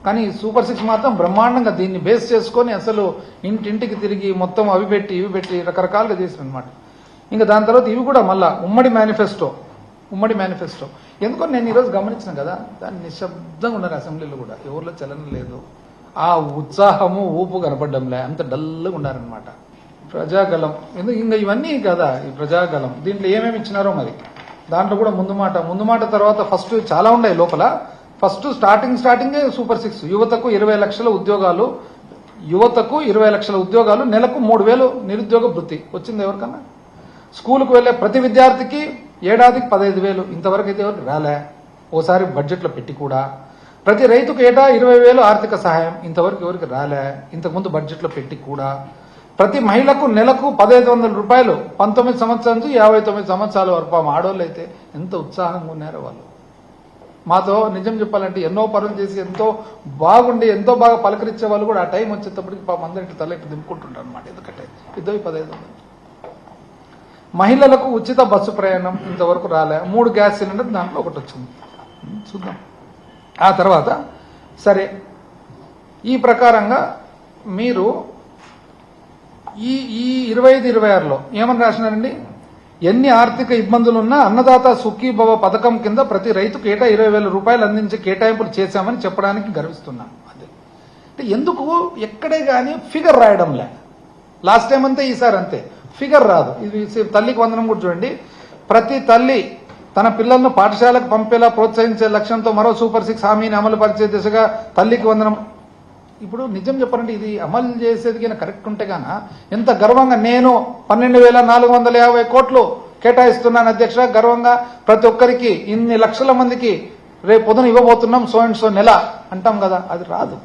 కానీ సూపర్ 6 మాత్రం బ్రహ్మాండంగా దీన్ని బేస్ చేసుకొని అసలు ఇంటింటికి తిరిగి మొత్తం అవి పెట్టి ఇవి పెట్టి రకరకాలుగా చేసినమాట. ఇంకా దాని తర్వాత ఇవి కూడా మళ్ళా ఉమ్మడి మేనిఫెస్టో ఎందుకో నేను ఈరోజు గమనించిన కదా, దాన్ని నిశ్శబ్దంగా ఉన్నారు అసెంబ్లీలో కూడా, ఎవరిలో చలనం లేదు, ఆ ఉత్సాహము ఊపు కనపడ్డంలే, అంత డల్గా ఉన్నారనమాట. ప్రజాగలం ఎందుకు ఇంకా ఇవన్నీ కదా, ఈ ప్రజాగలం దీంట్లో ఏమేమి ఇచ్చినారో మరి, దాంట్లో కూడా ముందు మాట తర్వాత ఫస్ట్ చాలా ఉన్నాయి లోపల. ఫస్ట్ స్టార్టింగే సూపర్ 6 యువతకు 20 లక్షల ఉద్యోగాలు, నెలకు 3,000 నిరుద్యోగ భృతి వచ్చింది ఎవరికన్నా. స్కూల్కు వెళ్లే ప్రతి విద్యార్థికి ఏడాదికి 15,000, ఇంతవరకు అయితే ఎవరికి రాలే, ఓసారి బడ్జెట్లో పెట్టి కూడా. ప్రతి రైతుకు ఏటా 20,000 ఆర్థిక సహాయం, ఇంతవరకు ఎవరికి రాలే, ఇంతకుముందు బడ్జెట్లో పెట్టి కూడా. ప్రతి మహిళకు నెలకు 1,500 రూపాయలు 19 సంవత్సరాల నుంచి 59 సంవత్సరాల వరకు. ఆడవాళ్ళు అయితే ఎంత ఉత్సాహంగా ఉన్నారో వాళ్ళు. మాతో నిజం చెప్పాలంటే ఎన్నో పనులు చేసి ఎంతో బాగుండి ఎంతో బాగా పలకరించే వాళ్ళు కూడా ఆ టైం వచ్చేటప్పటికి అందరికి తల ఇట్లా దింపుకుంటుంటారు అనమాట. ఎందుకంటే 15,000. మహిళలకు ఉచిత బస్సు ప్రయాణం ఇంతవరకు రాలే. 3 గ్యాస్ సిలిండర్ దాంట్లో ఒకటి వచ్చింది, చూద్దాం. ఆ తర్వాత సరే ఈ ప్రకారంగా మీరు ఈ 25-26లో ఏమని రాసినారండి, ఎన్ని ఆర్థిక ఇబ్బందులున్నా అన్నదాత సుఖీభవ పథకం కింద ప్రతి రైతుకు ఏటా 20,000 రూపాయలు అందించే కేటాయింపులు చేశామని చెప్పడానికి గర్విస్తున్నాం. అదే అంటే ఎందుకు ఎక్కడే కానీ ఫిగర్ రాయడంలే. లాస్ట్ టైం అంతే, ఈసారి అంతే, ఫిగర్ రాదు. ఇది తల్లికి వందనం కూడా చూడండి. ప్రతి తల్లి తన పిల్లలను పాఠశాలకు పంపేలా ప్రోత్సహించే లక్ష్యంతో మరో సూపర్ 6 హామీని అమలు పరిచే దిశగా తల్లికి వందనం. ఇప్పుడు నిజం చెప్పాలంటే ఇది అమలు చేసేది కానీ కరెక్ట్ ఉంటే గాన ఎంత గర్వంగా నేను 12,450 కోట్లు కేటాయిస్తున్నాను అధ్యక్ష, గర్వంగా ప్రతి ఒక్కరికి ఇన్ని లక్షల మందికి రేపు పొద్దున ఇవ్వబోతున్నాం సో అండ్ సో నెల అంటాం కదా, అది రాదు.